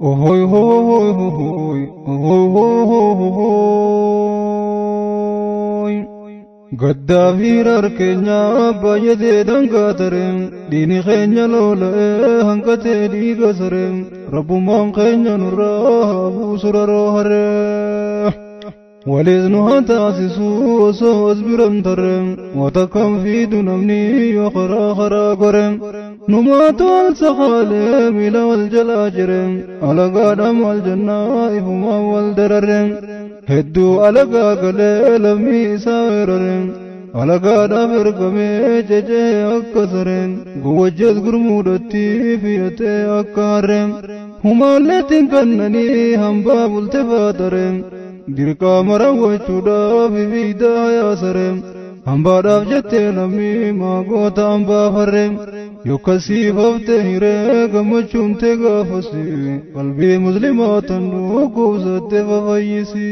Ohoy hoy hoy hoy hoy Gaddafi Kenya bayade dangatarem dini Kenya lola hankate digasarem Rabbumam Kenya nurra busura hare ولذنها تأسسوا وصوص برمترم وتكم في دنمني وخرا خرا قرم نمات والسخالم إلى والجلاجرم على قدم والجنة إفما والدررم هدو على قليل ميسا وررم على قدم فرقمي ججي أكسرم قوجد قرمودتي فيتي أكارم هما التي كنني هم باب التفاترم dirqa marawachuudhaaf fiidaa sarem hambaadhaaf jettee namni maagoota hambaa farreem yokkasiif hafte hiree gammachuumte gaafasi qalbii muslimaatan dhukkubsatte fafayyisi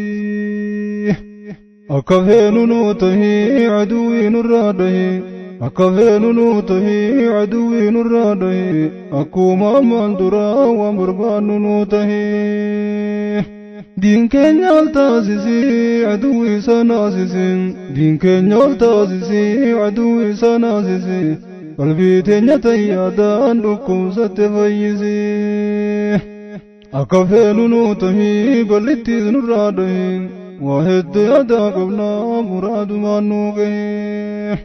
akka feenu nuu tahii aduwwii nurraa dhahii akka feenu nuu tahii aduwwii nurraa dhahii akkuma ammaan duraa waan barbaannu nuu tahii دين كنيا التاسسي عدوي سناسسي دين كنيا التاسسي عدوي سناسسي قلبي تنيا تيادان دكم ستفيسي أكفين نوتهي بلتي نرادهي واحد يدا قبنا مراد ما نوغي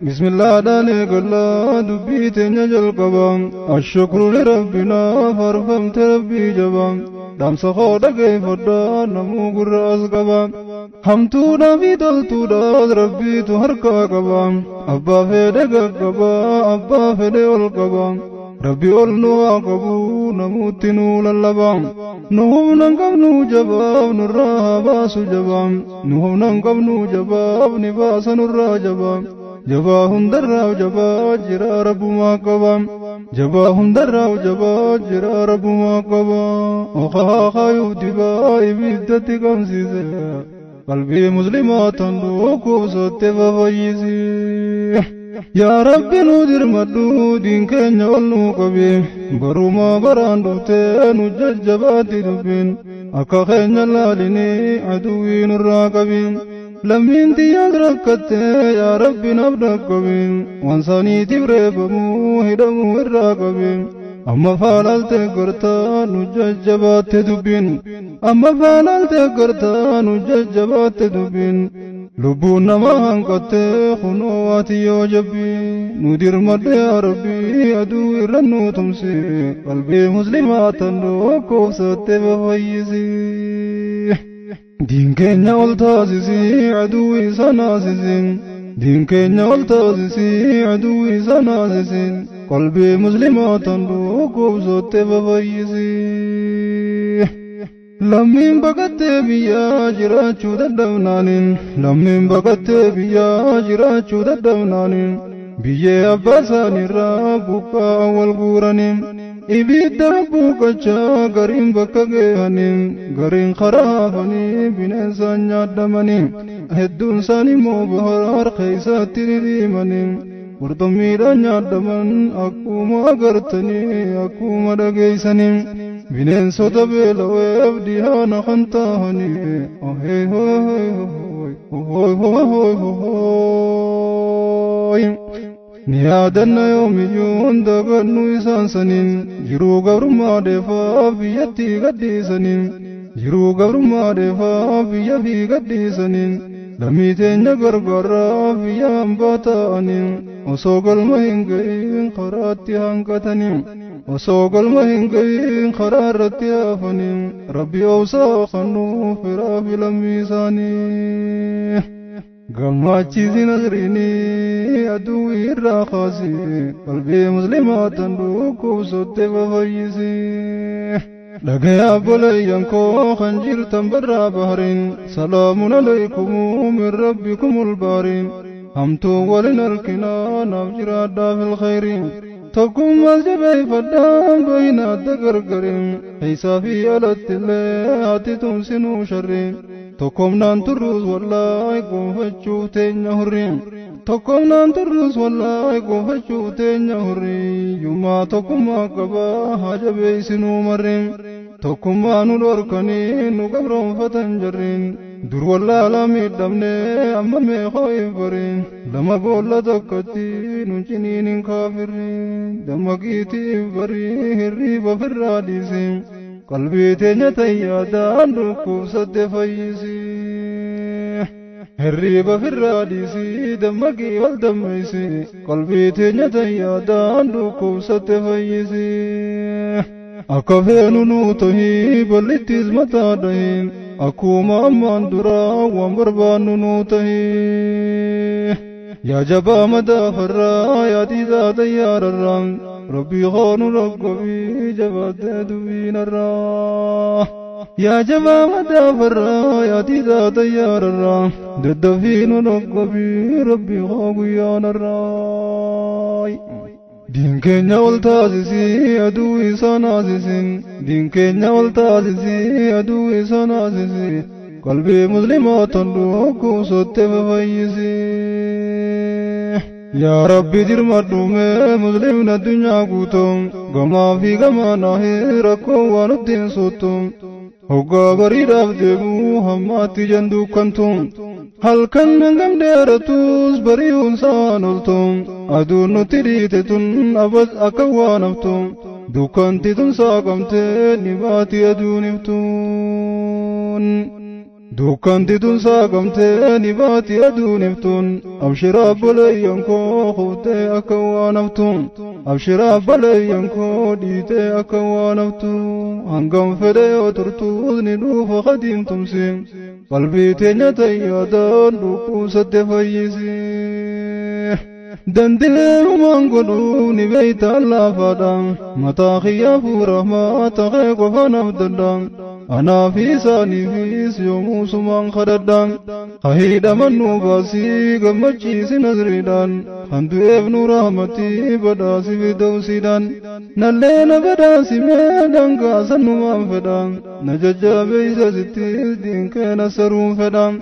بسم الله داني قلا دبي تنيا جلقبا الشكر لربنا فرفمت ربي جبا دام سخودا كيفدا نمو قراس قبا همتودا في دلتودا ربي تهركا قبا أبا فيدك قبا أبا فيدي القبا ربي أولنو عقبو نموتنو للبا نهم ننقبنو جباب نراها باسو جبا نهم ننقبنو جباب نباس نرا جبا جبا هندراو جبا جرا ربو ما قبا جبا هندراو جبا جرا ربو ما قبا وخا خايو دبا إبدتي كمسيسي قلبي مسلمات دوكو ستفا فيسي يا ربي ندير مدو دين كنيا والنو قبي برو ما بران دوتي نججباتي دبين أكا خنيا لاليني عدوين الراقبين لمن تياد ركت يا ربي نبدك بهم وانساني تبربمو هدمو الراقبين أما فعلت قرتا نججبات دبين أما فعلت قرتا نججبات دبين لبونا ما هنقت خنواتي يوجبي ندير مد يا ربي أدو رنو تمسي قلبي مسلمات نوكو ستفيسي دين كنيا والتاسسي عدوي سناسسين دين كنيا والتاسسي عدوي سناسسين قلبي مسلمات روكو صوت ففيسي لمن بقت بيا جراچو ددونانين لمن بقت بيا جراچو ددونانين بيا أباساني رابوكا والقورانين إبيد ربوكا غرين بكا جيهانين غرين خرافاني بنسان يادمانين هدون ساني موبهار خيسات تريمانين ورطميران يادمان أكوما أغرتني أكوما دقيسانين بنسو تبيلوه بديهانا خانتاهاني أهي هوي هوي هوي هوي هوي نيادنا يوميون دغنو إسانسانين جرو غورما دفا بيتي غديسانين جرو غورما دفا بيا غديسانين لميتين غرغرا بيا أمباتانين وسوغل مهنغين خراتي هنكتانين وسوغل مهنغين خرارتي أفانين ربي أوسا خنو فرافي لميسانين gammachiisi nasrini aduwwi irraa kaasi qalbii muslimaatan dhukkubsatte fayyisi dhagayaa obboleeyyan koo kan jirtan barraa bahariin salaamun alaykumu min rabbikumul baariin hamtuu walin arkinaa naaf jiraadhaa fil khayriin tokkummaas jabeeffadhaan bayna adda gargariin keessaa fi alattillee ati tumsinuu sharriin tokkomnaan turruus wallaahi gonfachuuf teenya hurriin tokkomnaan turruus wallaahi gonfachuuf teenya hurriin yummaa tokkummaa qabaa haa jabeessinuu marriin tokkummaa nu dhorkanii nu gabroonfatan jarriin dur wallaalaa miidhamnee amma meeqoo hin bariin lama boolla tokkotti nu ciniin hin kaafirriin dammaqiitiif barii hirriiba firraa dhiisiin qalbii teenya tayyaadaan dhukkubsatte fayyisi hirriiba firraa dhiisii dammaqii wal dammaysi qalbii teenya tayyaadaan dhukkubsatte fayyisi akka feenu nuu tahii ballittiis mataa dhahin akkuma ammaan duraa waan barbaannu nuu tahii yaa jabaa madaafarraa yaa dhiisaa xayyaararraa rabbii hoonu roggobii jabaattee dubbiinarraa yaa jabaa madaafarraa yaa dhiisaa xayyaararraa daddafiinu roggobii rabbii hoo guyyaanarraa diin keenya ol taasisii aduu isa naasisin diin keenya ol taasisii aduu isa naasisi qalbii muslimootan dhukkubsatte fayyisi yaa rabbi dirmadhume muslimni addunyaa guutuu gamaa fi gamaanahi rakkoo waan uttiin suttu hoggaa bariidhaaf deemuu hammaatti janduukkantu halkan hangam dheeratus bari'uun saan oltu aduun nutti dhiite tun abas akka waan haftu dukkanti tun saaqamtee ni baati aduun iftuun dukkanti tun saaqamtee ni baati aduun iftuun abshiraa baleeyyan koo quuftee akka waan haftu abshiraa baleeyyan koo dhiitee akka waan haftu hangam fedhe yoo turtuus ni dhuufa qadiin tumsi qalbii teenya tayyaadaan dhukkubsatte fayyisi dandilee humaan godhuu ni beeytaan laafaadhaan mataa kiyyaafuu rahmaa taqee qofaan abdadhaan anaaf isaaniifis yoomuu sumaan kadhadhaan hahiidhaman nuu baasii gammachiisi nasriidhaan kan du'eef nu rahmatii badhaasi fidawsiidhaan nallee na badhaasimee dhankaasan numaan fedhaan na jajjabeeysa sittis diinkee na saruun fedhaan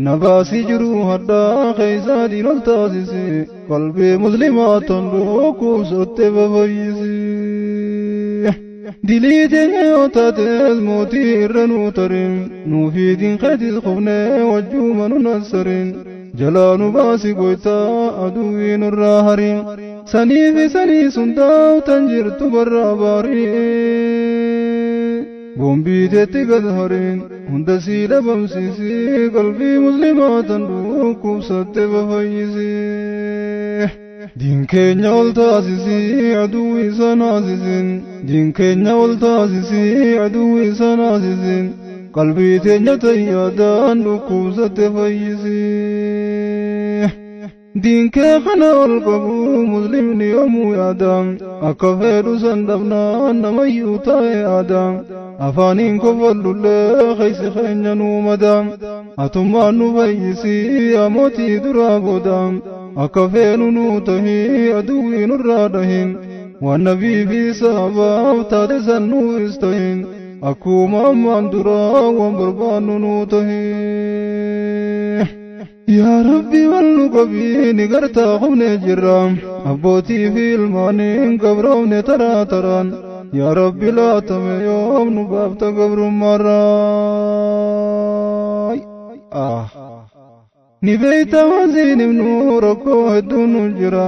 na baasii jiruu hadhaa keeysaadhiin ol taasisi qalbii muslimaatan dhukkubsatte fayyisi dilii teenya yoo taates mootii irra nuu tarin nuufi diinkeetis qubnee wajjuuma nu nassarin jalaa nu baasi goytaa aduwii nurraa harin saniifi sanii sun daawtan jirtu barraa baarii bombiiteetti gad harin hunda sii dhabamsiisii qalbii muslimaatan dhukkubsatte fayyisi diin keenya ol taasisii aduu isa naasisin diin keenya ol taasisii aduu isa naasisin qalbii teenya tayyaadaan dhukkubsatte fayyisi diin kee kana ol qabu muslimni yoomuu yaadaan akka fedhu san dhabnaan namayyuu taa'e aadaan afaaniin kofallullee keeysi keenya nuu madaan atummaan nu fayyisii yaa mootii duraa boodaan akka feenu nuu tahii aduwii nurraa dhahin waan nabii fi saabaaf taate san nuus tahin akkuma ammaan duraa waan barbaannu nuu tahii yaa rabbi wal nu qabii ni gartaa qubnee jirra abbootii fi ilmaaniin gabroomne taraa taraan yaa rabbi laatame yoom nu baafta gabrummaarraa ni beeyta wasiinim nu rakkoo hedduun nu jira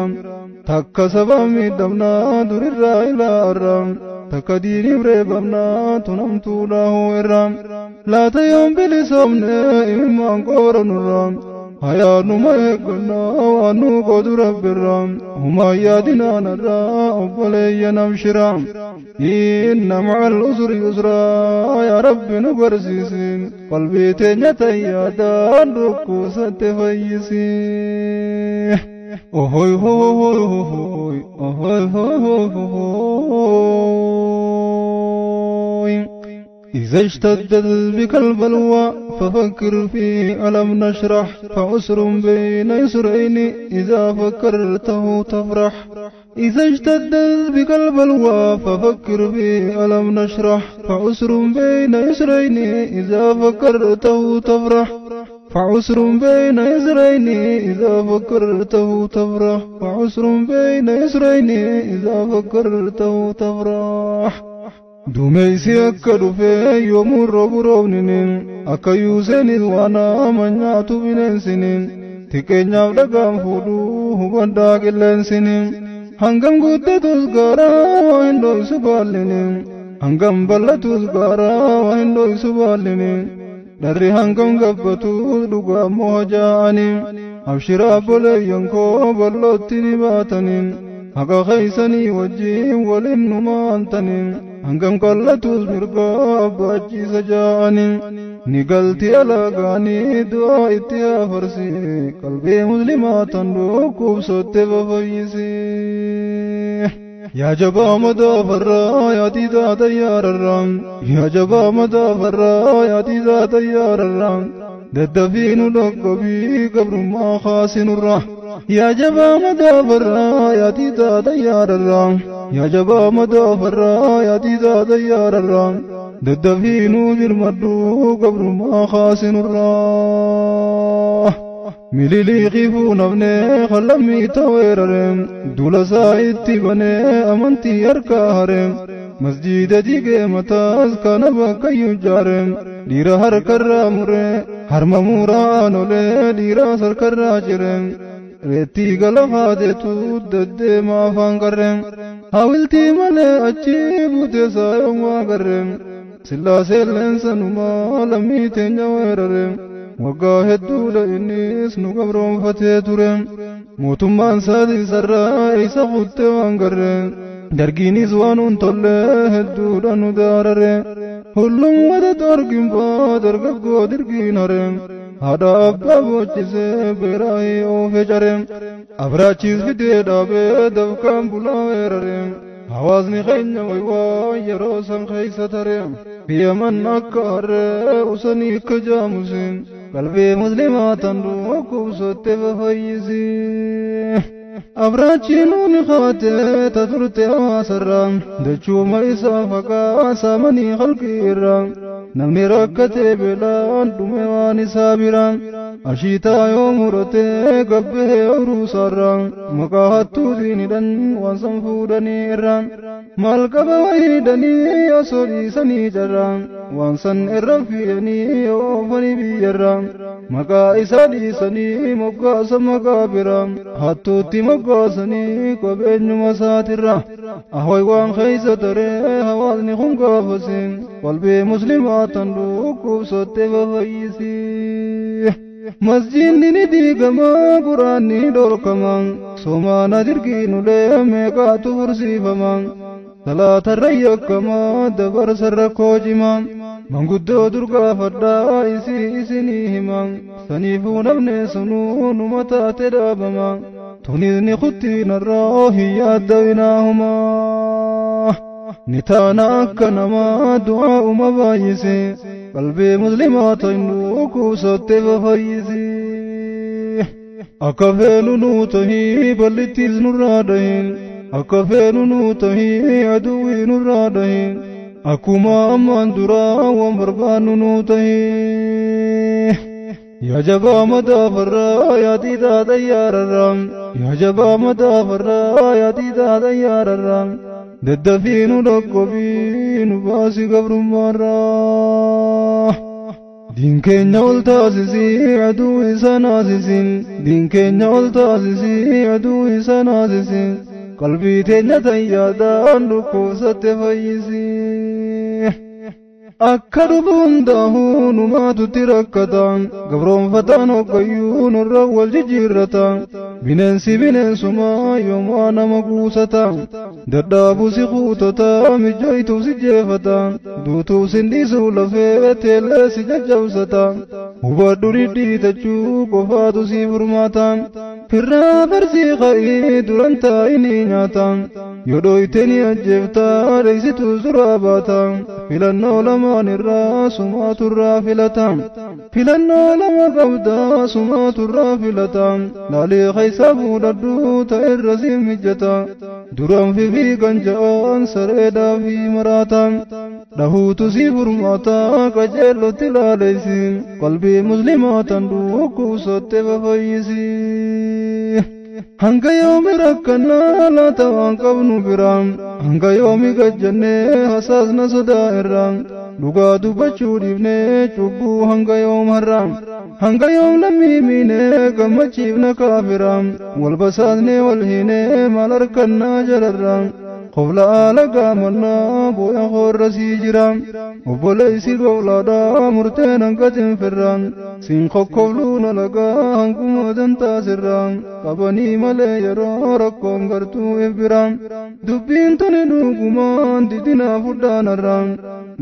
takka sabaa miidhamnaa durirraa ilaa arraa takka diiniif reebamnaa tunamtuudhaahuu irraa laata yoom bilisoomne imimmaan qoora nurraa hayaanuma eeggannaa waan nu qoodu rabbirraa humaan yaadinaanarraa obboleeyya namshira inna ma'al usri yusraa yaa rabbi nu barsiisin qalbii teenya tayyaadaan dhukkubsatte fayyisi ohoy hoy hoy hoy ohoy hoy hoy hoy إذا اشتدت بك البلوى ففكر في ألم نشرح فعسر بين يسرين إذا فكرته تفرح إذا اشتدت بك البلوى ففكر في ألم نشرح فعسر بين يسرين إذا فكرته تفرح فعسر بين يسرين إذا فكرته تفرح فعسر بين يسرين إذا فكرته تفرح duumeysi akka dhufee yoomuu roobu roobniniin akka yuuseenis waan nama nyaatu bineensiniin xiqqeenyaaf dhagaan fuudhuu hubadhaa qilleensiniin hangam guddatus gaaraa waa hin dhoysu baalliniin hangam bal'atus gaaraa waa hin dhoysu baalliniin dharri hangam gabbatus dhugaa moo hajaa'aniin abshiraa boleeyyan koo bal'ootti ni baataniin haqa keeysanii wajjiin waliin numaantaniin hangam qallatus mirgaa abbaachiisa jaa'aniin ni galti alaagaanii du'aa itti afarsi qalbii muslimaa tan dhukkubsotte fayyisi yaa jabaa madaafarraa yaa tiisaa xayyaararraa yaa jabaa madaafarraa yaa tiisaa xayyaararraa daddafiinu dhaqqabii gabrummaa kaasinurraa yaa jabaa madaafarraa yaa tiisaa xayyaararraa yaa jabaa madaafarraa yaa tiisaa xayyaararraa daddafiinu birmadhuu gabrummaa kaasinurraa mililiiqifuu nafnee qallammii ta'eerareen dula isaa itti banee amantii harkaa hareen masjiida jigee mataas kana bakkayyuu jaareen dhiira harkarraa muree harma muraan olee dhiiraas harkarraa jireen reettii galafaateetu deddeemaa afaan qarreen hawiltii malee achii buuteesaa yoommaa garreen sillaasee leensanumaa lammii teenya weerareen waggaa hedduudha innis nu gabroonfatee ture mootummaan saadiisarraa isa kuttee waan garreen dargiinis waan hun tollee hedduudha nu daarare hullummata torginfaa dargaggoo dirgiin hareen haadha abbaa boochisee beeraahii oofe careen abraachiis fidee dhaabee dafkaan bulaa weerareen hawaasni keenya waywaa yeroo san keeysa tareen biyyaman akka harree usanii akka jaamusin qalbii muslimaa tan dhukkubsotte fayyisi abraachiin uni qabatee ta turte hawaasarraa dachuuma isaa faqaa saamanii halkii irraa namni rakkatee beelaan dhume waan isaa biraan ashiitaa yoo muratee gabbee uruusaarraa maqaa hattuutiin hidhan waan san fuudhanii irraa maal qaba wayiidhanii osoo dhiisanii jarraa waan san irra fiiyanii oofanii biyyarraa maqaa isaa dhiisanii moggaasa maqaa biraa hattuutti moggaasanii qabeenyuma isaatirraa ahoy waan keeysa taree hawaasni kun gaafasiin qalbii muslimaa tan dhukkubsotte fayyisi masjiidni ni diigamaa quraanni dhorkamaa somaana dirgiinulee meeqaatu fursiifamaa salaatarra yakkamaa dabarsarra koojimaa manguddoo durgaafadhaa isinii himaa saniifuu namne sunuu numa taate dhaabamaa tunisni kuttiinarraa hin yaaddawinaahumaa ni taana akka namaa du'aa uma baay'ise qalbii muslimaa ta'in dhukkubsotte fayyisi akka feenu nuu tahii ballittiis nurraa dhahin akka feenu nuu tahii aduwwii nurraa dhahin akkuma ammaan duraa waan barbaannu nuu tahii yaa jabaa madaafarraa yaa tiisaa xayyaararraa yaa jabaa madaafarraa yaa tiisaa xayyaararraa daddafiinu dhaqqabii nu baasi gabrummaarraa diin keenya ol taasisii aduu isa naasisin diin keenya ol taasisii aduu isa naasisin qalbii teenya tan yaadaan dhukkubsatte fayyisi akka dhufu hundaa'uu numaatutti rakkataan gabroonfataan hoggayyuu nurra wal jijjiirrataan bineensi bineensumaa yoomaa nama guusataan dadhaabuu si kuutataa mijoytuu si jeefataan duutuu sin dhiisuu lafee teellee si jajjabsataan hubadhu dhidhiitachuu qofaatu si furmaataan firraa farsii qa'ii duran taa'inii nyaataan yoo dhoyte ni ajjeeftaa dheeysituu suraa baataan filannoo lamaan irraa sumaaturraa filataan filannoo lama qabdaa sumaaturraa filataan laalee keeysaa fuudhadhuu ta'erra si mijjataa duraan fi fiigan ja'aan sareedaa fi maraataan dhahuutu si furmaataa qajeellotti laaleysi qalbii muslimaa tan dhukkubsatte fayyisi hanga yoomi rakkannaa laata waan qabnu biraan hanga yoomi gajjannee hasaasna sodaa irraan dhugaa dubbachuu dhiifnee cubbuu hanga yoom harraan hanga yoom lammii miinee gammachiifna kaafiraan wal basaasnee wal hiinee maal harkannaa jalarraan qobla alagaa mannaa booya horrasii jiraan obboleessi gowlaadhaa murteen hangatiin firraan siin kokkobluun alagaa hanguma dantaasirraan qabanii malee yeroo rakkoon gartuu ebbiraan dubbiin tuni dhugumaan didinaa fudhaanarraan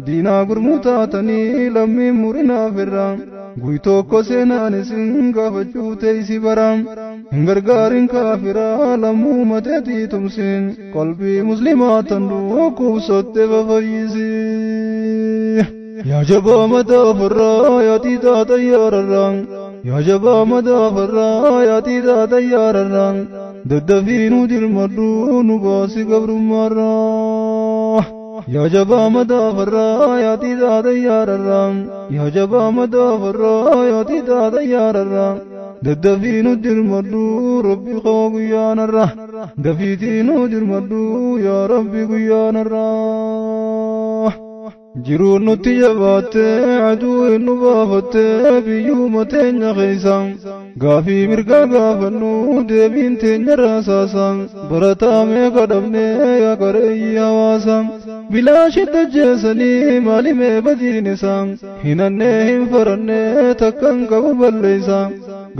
diinaa gurmuu taatanii lammiin murinaaf irraan guy tokko seenaan isin gaafachuu teeysi baraan hin gargaarin kaafiraa lammuu mateetii tumsin qalbii muslimaa tan dhukkubsatte fayyisi yaa jabaa mataa ofirraa yaa tiitaa xayyaararraan yaa jabaa mataa ofirraa yaa tiitaa xayyaararraan daddafiinuu dirmadhu nu baasi gabrummaarraa yaa jabaa mataa ofirraa yaa tiitaa xayyaararraan yaa jabaa mataa ofirraa yaa tiitaa xayyaararraan daddafiinuu dirmadhu rabbi koo guyyaanarra dafiitiinuu dirmadhu yaa rabbi guyyaanarra jiruun nutti jabaattee aduun nu baafattee biyyuma teenya keeysan gaafii mirgaa gaafannu deebiin teenya raasaasan barataa meeqa dhabnee yaa qareeyyii hawaasan bilaashi tajjeessanii maalimee badiin isaan hinannee hin farannee takkan qabu balleeysan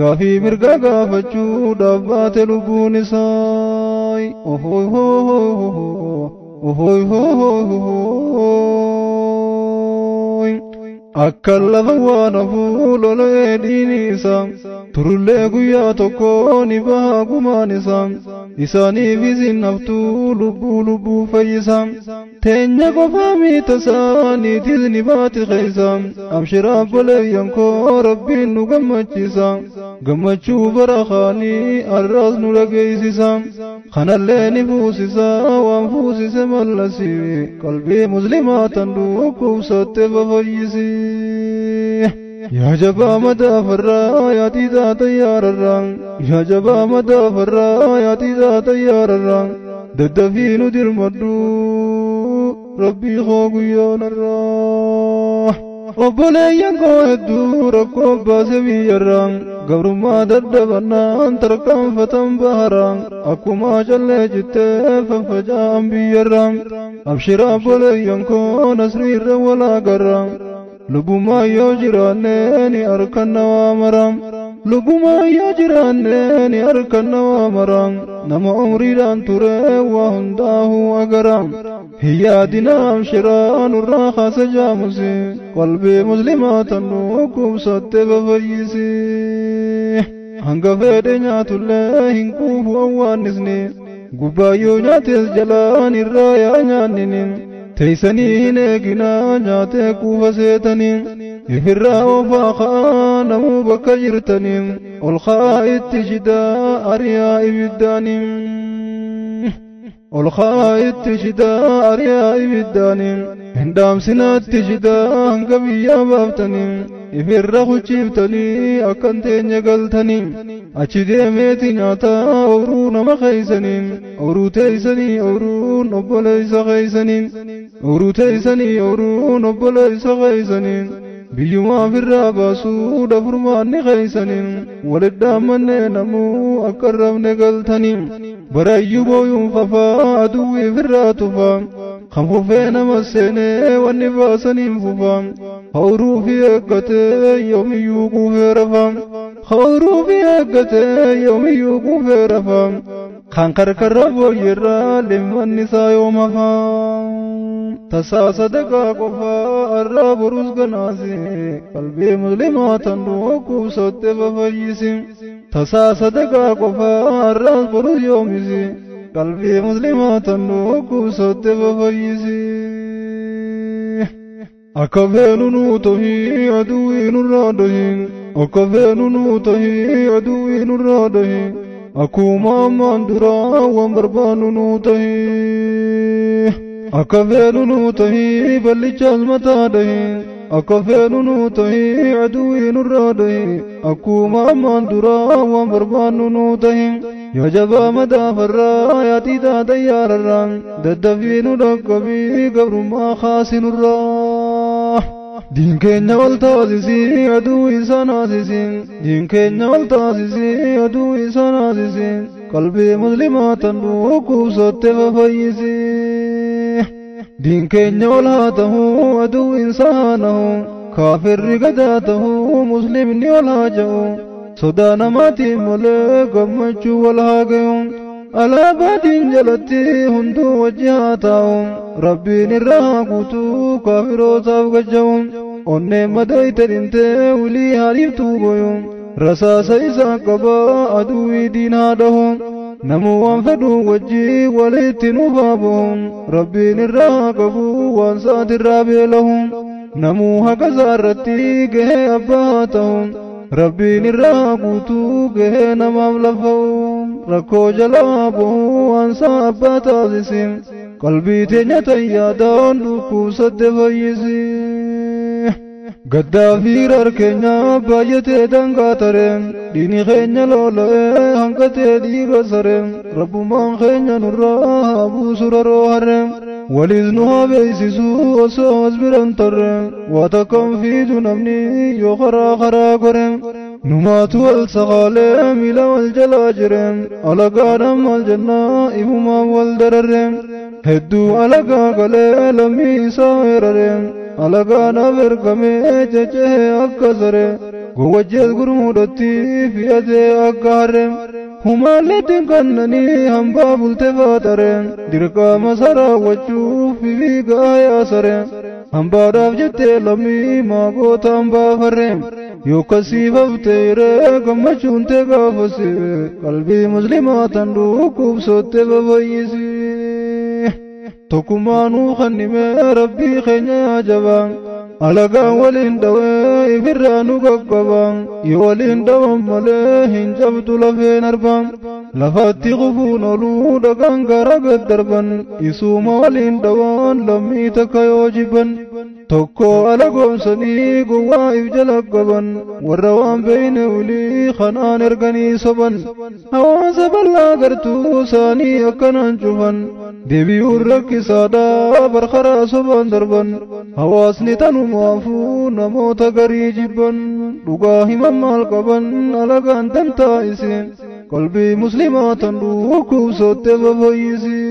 gaafii mirgaa gaafachuu dhaabbaate lubbuun isaa ohooy ohooy akka lafa waan hafuu lolee diini isaa turullee guyyaa tokko ni baha gumaan isaa isaaniif isin haftuu lubbuu fayyisa teenya qofaa miitasaa niitis ni baati keeysa abshiraa boleeyyan koo rabbiin nu gammachiisa gammachuu barakaanii arraas nu dhageeysisa kanallee ni fuusisa waan fuusise mallasi qalbii muslimaa tan dhukkubsatte fayyisi yaa jabaa mataa ofirraa yaa tiitaa xayyaararraan yaa jabaa mataa ofirraa yaa tiitaa xayyaararraan daddafiinu dirmadhu rabbii koo guyyaanarraa obboleeyyan koo hedduu rakkoo baase biyyarraan gabrummaa daddabannaan tarkaanfatan baharaan akkuma callee jittee faffaca'an biyyarraan abshira obboleeyyan koo nasriirra walaagarraan lubbumaa yoo jiraannee ni harkanna waa maraan lubbumaa yoo jiraannee ni harkanna waa maraan nama umriidhaan ture waa hundaahuu agaraan hiyyaadina abshiraa nurraa kaasa jaamusi qalbii muslimaa tan dhukkubsatte fayyisi hanga fedhe nyaatullee hin quufu awwaannisni gubbaayyoo nyaates jalaan irraa yaa nyaannini teeysanii hin eeginaa nyaatee quufa seetanii ifirraa ofaa ka'aa namuu bakka jirtanii ol ka'aa itti shidaa ariyaa ibiddaanii ol ka'aa itti shidaa ariyaa ibiddaanii hin dhaamsinaatti shidaa hanga biyyaa baaftanii ifirra kuchiiftanii akkan teenya galtanii achi deemeeti nyaataa ooruu nama keeysanii ooruu teeysanii ooruun obboleeysa keeysanii ooruu teeysanii ooruun obboleeysa keeysanii biyyumaa firraa baasuu dafurmaanni keeysanii walidhaamannee namuu akka rabne galtanii barayyuu booyuun fafaa aduwwii firraa tufaa kan fufee nama seenee wanni baasaniin fufaa hauruu fi eeggatee yoomiyyuu quufee rafaa hauruu fi eeggatee yoomiyyuu quufee rafaa kan karkarra booyyerraa limmanni isaa yooma faa tasaa sadaqaa qofaa arraa borus ganaasi qalbii muslimaa tan dhukkubsatte fayyisi tasaa sadaqaa qofaa arraas borus yoomisi qalbii muslimaa tan dhukkubsatte fayyisi akka feenu nuu tahii aduwwii nurraa dahin akka feenu nuu tahii aduwwii nurraa dahin akkuma ammaan duraa waan barbaannu nuu tahii akka feenu nuu tahii ballichaas mataa dahin akka feenu nuu tahii aduwwii nurraa dahin akkuma ammaan duraa waan barbaannu nuu tahin يا جبا مدى فرا يا تيتا ديار الرام ددفين رقبي قبر ما خاسن الراح دين كينيا والتاسسي أدو إنسان عزيزين دين كينيا والتاسسي أدو إنسان عزيزين قلبي مسلمات نوكو ست وفيسي دين كينيا والهاته أدو إنسانه كافر رقداته مسلم نيولاجه صدانا ماتي ملك مجو والهاقيهم على بعدين جلتي هندو وجهاتهم ربي نراقوتو كافرو سابقجهم أني مديت انتي ولي حريف توبهم رساس إسا قبا أدوي دين هادهم نمو أنفدو وجي وليت نبابهم ربي نراقبو وانسات الرابي لهم نمو هكذا رتي قه أباتهم ربي نراقوتو قه نمام لفهم ركو جلابهم وانسا أباتا زسم قلبي تنيتا يادان لكو صد فيسي قدافي راركينا بايته دنقاترم ديني خينا لولا هنقته دير سرم رب من خينا نرى أبو سرر هرم ولذنها بيسسو وصوص برنطرم واتكم في جنبني يخرا خرا قرم نمات والسغالم إلى والجلاجرم ألقانم الجنة إفما والدررم هدو ألقا قليل سائررم ألقانا برقمي ججه أكسر قوجد قرمودتي في أجه أكهرم هما لتن كنني هم باب التفاترم درقا مسرا وجوف في قايا سرم هم باداف جتة لمي ما قوت هم بافرم يوكسي ففتير قمشون تقافسي قلبي مسلمات روكوب صوت بفيسي تكمانو خنمي ربي خنيا جبان ألقا ولين دوي فرانو قبان يولين دوام مليهن جبت لفين أربان لفاتي غفون ولو دقان قرق دربان يسوم ولين دوان لمي تكيو جبان توكو ألقوم سني قوائف جلقبان والروان بين ولي خنان ارغني صبان حواس بلا قرتو ساني أكنان جفان ديبيو الرك سادا برخرا صبان دربان حواسني تنو موافو نموت غري جبان لغاهم مال قبان ألقان تنتائسين قلبي مسلمات روكو صوت بفيسي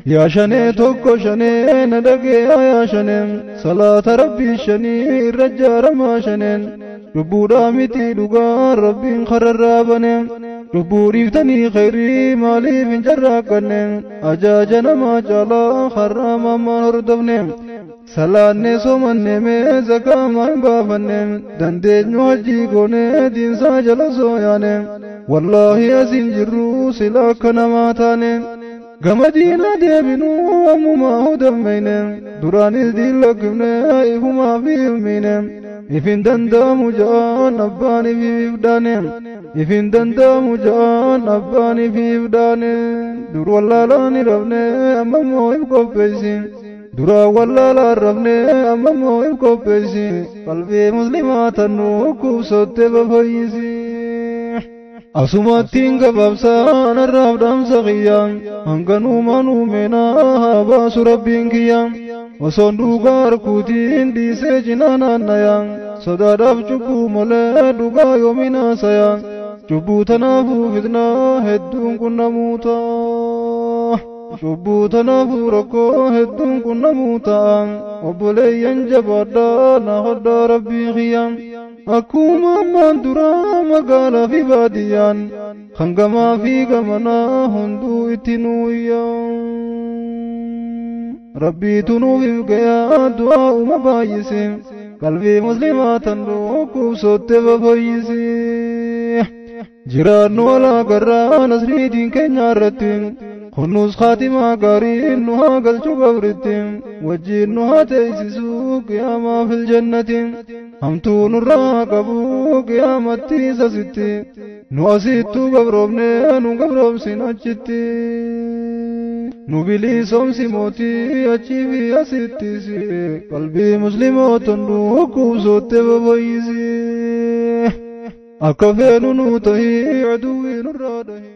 يا شني توكو شني ندقي يا شني صلاة ربي شني الرجال ما شني ربودا متي لغا ربي خررابني ربوري فتني خيري مالي من جراكني أجاجنا ما جالا خرام ما نردبني سلاني سومني مي زكا ما بافني دندي نوجي قوني دين ساجل سوياني والله أسين جرو سلاكنا ماتاني غمدينا ديبنو أمما هدمين دراني دين لكمنا إفما في المين إفين دندام جان أباني في فداني إفين دندام جان أباني في فداني دور والله لاني ربني أمامو إبقو بيسين درا والله لا ربني أمامو إبقو بيسين قلبي مسلمات نوكو صوت بفيسين أسماتين قبابسان الراب دام سغيان هنگنو منو منا هاباس ربين كيان وصندوقا ركوتين دي سجنانا نيان صدادف جبو ملي دوغا يومنا سيان جبو تنافو فتنا هدون كنا موتا جبو تنافو ركو هدون كنا موتا وبليان جبادا نهد ربي خيان أكوما من درا مقالا في باديان خنقما في قمنا هندو اتنويا ربي تنوفي بقيا دعاء مبايسي قلبي مسلمات روكو صوت بفايسي جيران ولا قرى نسري دين كنيا رتين خنوس خاتمة قارين نها قلشو قبرتين وجين نها تيسسو قياما في الجنة همتو نراقبو قيامتي سستي نواسيتو قبروبني نقبروب سنجتي نبلي سمسي موتي أچي في أسيتي قلبي مسلمات روكو صوت بفايسي akka feenu nu ta'ii aduwwiin irraa dhahi.